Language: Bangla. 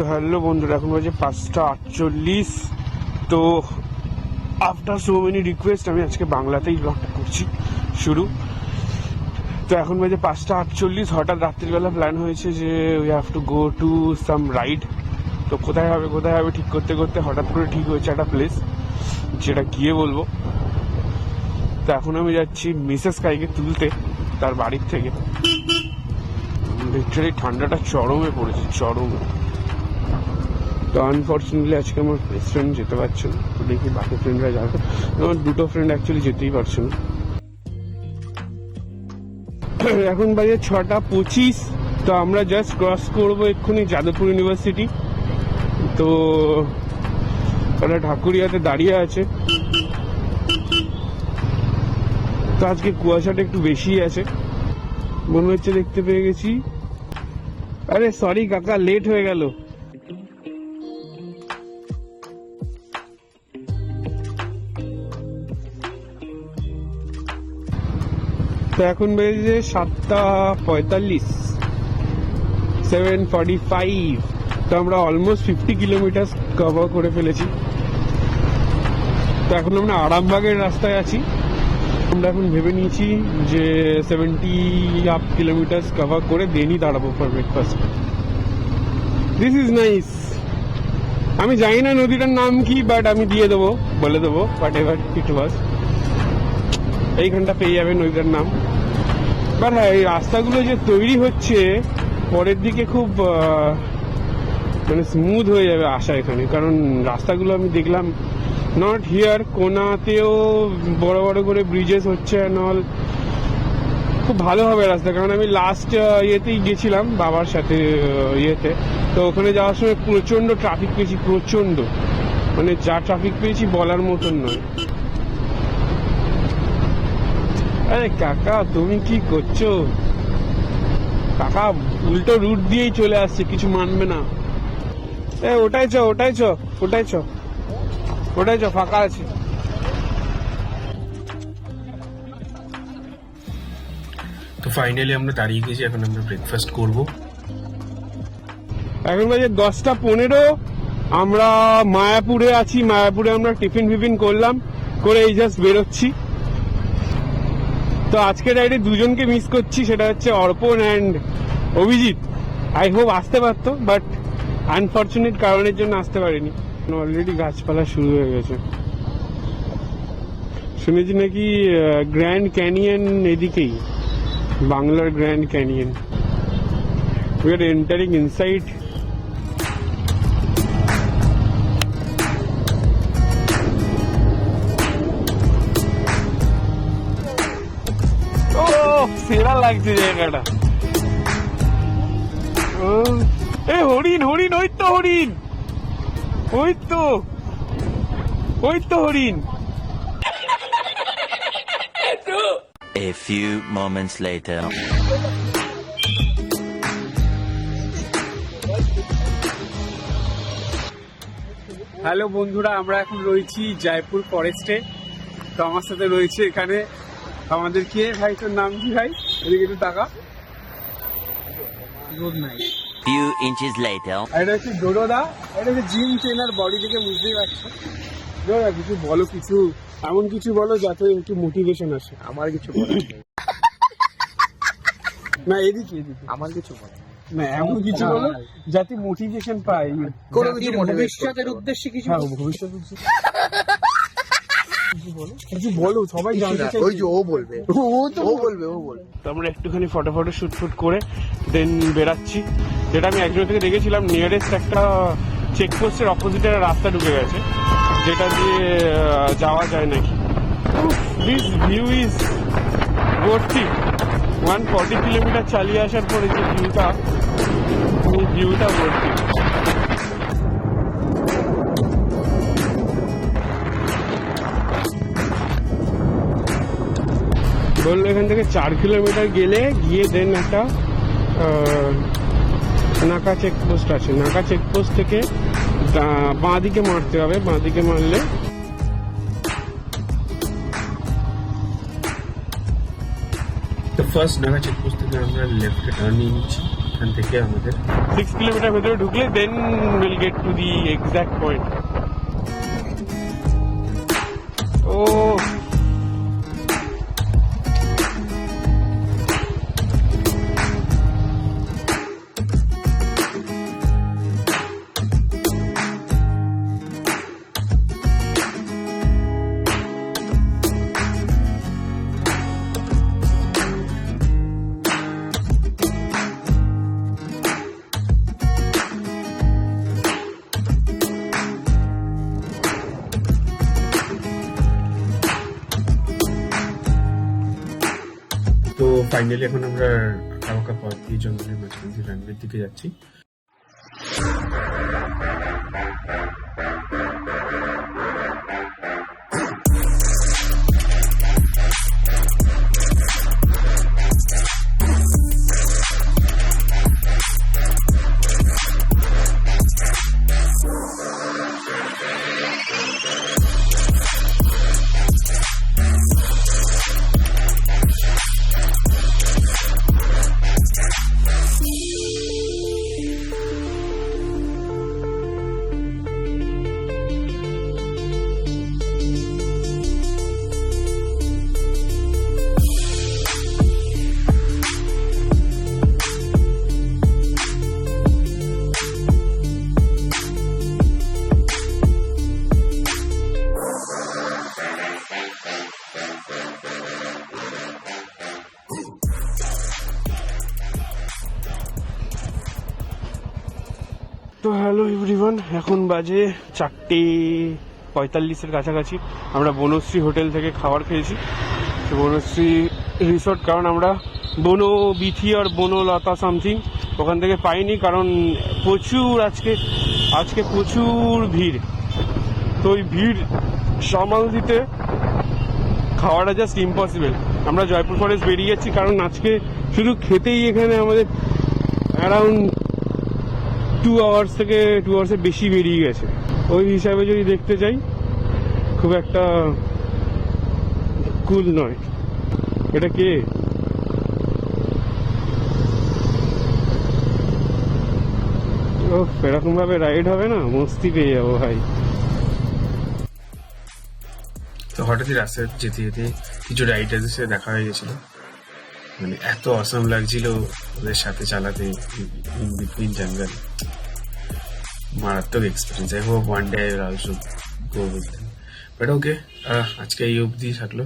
তো হ্যালো বন্ধুরা, এখন বাজে 5:48। তো আফটার সো মেনি রিকোয়েস্ট আমি আজকে বাংলাতেই ব্লগটা করছি শুরু। তো এখন বাজে 5:48। হঠাৎ রাত্রিবেলা প্ল্যান হয়েছে যে we have to go to some ride. তো কোথায় হবে ঠিক করতে করতে হঠাৎ করে ঠিক হয়েছে একটা প্লেস, যেটা গিয়ে বলবো। তো এখন আমি যাচ্ছি মিসেস কাইকে তুলতে তার বাড়ির থেকে। লিটারালি ঠান্ডাটা চরমে পড়েছে, চরমে। তো আনফর্চুনেটলি আজকে আমার বেস্ট ফ্রেন্ড যেতে পারছে না। তো দেখি বাকি ফ্রেন্ডরা যাবে। আমার দুটো ফ্রেন্ড অ্যাকচুয়ালি যেতেই পারছে না। এখন বাজে 6:25। তো আমরা জাস্ট ক্রস করবো এক্ষুনি যাদবপুর ইউনিভার্সিটি। তো ওরা ঢাকুরিয়াতে দাঁড়িয়ে আছে। তো আজকে কুয়াশাটা একটু বেশি আছে মনে হচ্ছে, দেখতে পেয়ে গেছি। আরে সরি কাকা, লেট হয়ে গেল। তো এখন বেজে 7:45, 7:45। তো আমরা অলমোস্ট 50 কিলোমিটার কভার করে ফেলেছি। তো এখন আমরা আরামবাগের রাস্তায় আছি। আমরা এখন ভেবে নিয়েছি যে 70 কিলোমিটার কভার করে দেনই দাঁড়াবো for breakfast. This is nice. আমি জানি না নদীটার নাম কি, বাট আমি বলে দেবো হোয়াট এভার ইট ওয়াজ। এইখানটা পেয়ে যাবে নদীটার নাম। বাট হ্যাঁ, এই রাস্তাগুলো যে তৈরি হচ্ছে পরের দিকে খুব মানে স্মুথ হয়ে যাবে আশা এখানে। কারণ রাস্তাগুলো আমি দেখলাম নট হিয়ার, কোনাতেও বড় বড় করে ব্রিজেস হচ্ছে অ্যান্ড অল। খুব ভালো হবে রাস্তা। কারণ আমি লাস্ট ইয়েতেই গেছিলাম বাবার সাথে ইয়েতে। তো ওখানে যাওয়ার সময় প্রচন্ড ট্রাফিক পেয়েছি, প্রচন্ড, মানে যা ট্রাফিক পেয়েছি বলার মতন নয়। আরে কাকা তুমি কি করছো? কাকা উল্টো রুট দিয়েই চলে আসছে, কিছু মানবে না। ওটাই চ ফাঁকা আছে। তো ফাইনালি আমরা দাঁড়িয়ে গেছি। এখন আমরা ব্রেকফাস্ট করব। এখন বাজে 10:15। আমরা মায়াপুরে আছি। মায়াপুরে আমরা টিফিন করলাম, করে এই জাস্ট বেরোচ্ছি। তো আজকে রাইডে দুজনকে মিস করছি, সেটা হচ্ছে অর্পণ অ্যান্ড অভিজিৎ। আই হোপ আসতে পারতো, বাট আনফর্চুনেট কারণের জন্য আসতে পারিনি। অলরেডি গাছপালা শুরু হয়ে গেছে। শুনেছি নাকি গ্র্যান্ড ক্যানিয়ন এদিকেই, বাংলার grand canyon. We are entering inside. সেরা লাগছে জায়গাটা। হরিণ, ওই তো হরিণ। A few moments later. Hello বন্ধুরা, আমরা এখন রয়েছি জয়পুর ফরেস্টে। তো আমার সাথে রয়েছে এখানে আমাদের কে ভাই, তোর নাম কি ভাই? এদিকে একটু টাকা। Good night. Few inches later. এটা হচ্ছে ডোডোদা। এটা হচ্ছে জিম ট্রেনার, বডি দেখে বুঝতেই পারছো। ডোডা কিছু বলো, কিছু এমন কিছু বলো যাতে একটু মোটিভেশন আসে। আমার কিছু বলার নেই। না এদিকে আমার কিছু বলার নেই। না এমন কিছু বলো যাতে মোটিভেশন পাই। কোনো কিছু ভবিষ্যতের উদ্দেশ্যে কিছু ভবিষ্যৎ কিছু বলো, সবাই জানতে চাই। ওই যে ও বলবে। তো আমরা একটুখানি ফটো শুট করে দেন বেরাচ্ছি। যেটা আমি একজন থেকে দেখেছিলাম, নিয়ারেস্ট একটা চেকপোস্টের অপোজিটে রাস্তা ঢুকে গেছে, যেটা দিয়ে যাওয়া যায় নাকি। দিস ভিউ ইজ ভর্তি। 140 কিলোমিটার চালিয়ে আসার পরে যে ভিউটা ভর্তি। বললো এখান থেকে 4 কিলোমিটার গিয়ে দেন একটা নাকা চেকপোস্ট আছে। নাকা চেকপোস্ট থেকে বাঁ দিকে মারতে হবে। বাঁ দিকে মারলে ফার্স্ট নাকা চেকপোস্ট থেকে আমরা লেফটে টার্ন নিয়ে নিচ্ছি। এখান থেকে আমাদের 6 কিলোমিটার ভেতরে ঢুকলে then will get to the exact point. ও তো ফাইনালি এখন আমরা আঁকা পথ দিয়ে জঙ্গলের মাঝখান দিয়ে রানওয়ের দিকে যাচ্ছি। তো হ্যালো এভরিওয়ান, এখন বাজে 4:45 কাছাকাছি। আমরা বনশ্রী হোটেল থেকে খাবার খেয়েছি, তো বনশ্রী রিসোর্ট, কারণ আমরা বনো বিথি আর বনলতা সামথিং ওখান থেকে পাইনি, কারণ প্রচুর আজকে প্রচুর ভিড়। তো ওই ভিড় সামাল দিতে খাওয়াটা জাস্ট ইম্পসিবল। আমরা জয়পুর ফরেস্ট বেরিয়ে যাচ্ছি, কারণ আজকে শুধু খেতেই এখানে আমাদের অ্যারাউন্ড 2 আওয়ার্স থেকে 2 আওয়ার্সের বেশি বেরিয়ে গেছে। ওই হিসাবে যদি দেখতে যাই খুব একটা কুল নয়। এটা কে? ও এরকম ভাবে রাইড হবে না, মস্তি পেয়ে যাবো ভাই। তো হঠাৎই রাস্তায় যেতে যেতে কিছু রাইডারদের সাথে দেখা হয়ে গেছিল। মানে এত অসম লাগছিল ওদের সাথে চালাতে ইন বিটুইন জঙ্গল। মারাত্মক experience. I hope one day I will also go with them. But ওকে, আজকে এই অবধি থাকলো।